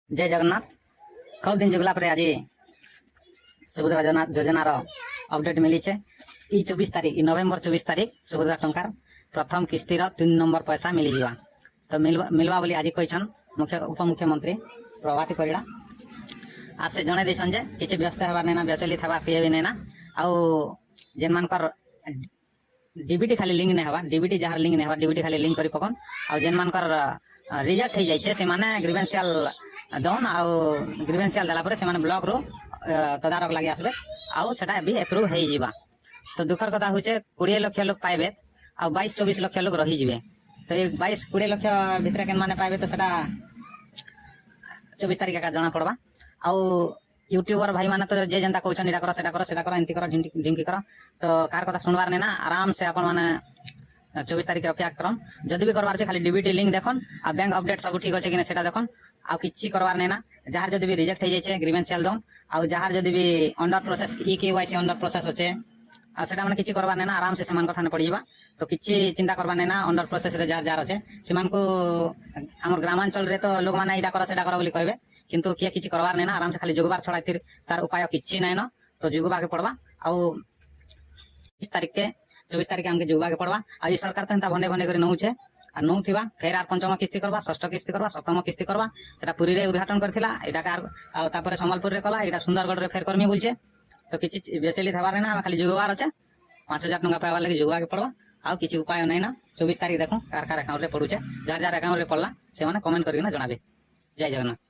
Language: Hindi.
जय जगन्नाथ। खूब दिन जुगला पर आज सुभद्रा योजनार अपडेट मिली है। 24 तारीख नवेम्बर 24 तारीख सुभद्रा टंकार प्रथम किस्तिर 3 नंबर पैसा मिली जावा। तो मिलवा बोली आज कहन मुख्य उपमुख्यमंत्री प्रभाती परिड़ा आज से जन देसन जे किसी व्यस्त हबार नहीं ना, व्यचलित हबार किए भी नहीं ना। आउ जेन मानकर डीबीटी खाली लिंक नहीं हवा, डीबीटी जहार लिंक नहीं हवा, डीबीटी खाली लिंक करी पकन। आउ जेन मानकर रिजेक्ट हो जाइए से माने ग्रीवेंशियल दौन आउ ग्रीवेंशियल देला परे से माने ब्लॉक रो तदारक लगे आसबे आउ सेटा भी एप्रूव हो जावा। तो दुखर कथा होचे 20 लाख लोग पाइबे आउ 22-24 लाख लोग रही जिवे। तो ये 22-20 लाख भितर केन माने पाइबे तो सेटा 24 तारीख का जना पड़वा। आउ यूट्यूबर भाई माने तो जे जनता कहछन इडा करो सेटा करो सेटा करो एंती करो ढिंकी करो, तो कार कथा सुनवार ने ना आराम से अपन माने 24 तारीख के अपेक्षा करम। जदि भी करवार छे खाली डीबीटी लिंक देखन आ बैंक अपडेट सब ठीक होचे कि सेटा देखन। आ किछि करवार ने ना, जहार जदि भी रिजेक्ट हो जाय छे ग्रीवेंशियल दम आ जहार जदि भी under process KYC under process होचे आ सेटा माने किछि करवार ने ना, आराम से सेमान कथा ने पड़ीबा। तो किछि चिंता करवार ने ना, अंडर प्रोसेस रे जार जार होचे सेमान को हमर ग्रामांचल रे तो लोग माने इडा करो सेटा करो बोली कहबे, किंतु किए किछि करवार ने ना, आराम से खाली जुगबार छड़ा तिर तार उपाय किछि नै न। तो जुगबा के पड़वा आउ 24 तारीख के हमके जुगबा के पड़वा। आ ई सरकार तंता भन्ने भन्ने करी नउ छे आ नउ थिबा फेर आर पंचम किस्ती करवा, षष्ठ किस्ती करवा, सप्तम किस्ती करवा। सेटा पुरी रे उद्घाटन करथिला, एटा कार आ तापर संबलपुर रे कला, एटा सुंदरगढ़ रे फेर करमी बोलछे। तो किछि बेचेली थबार नै ना, खाली जुगबार अछि 5000 टका पाइबा लागि जुगबा के पड़वा। आ किछि उपाय नै ना। 24 तारीख देखो कार कार अकाउंट रे पडुछे, जार जार अकाउंट रे पड़ला से माने कमेंट करिना जणाबे। जय जगन्नाथ।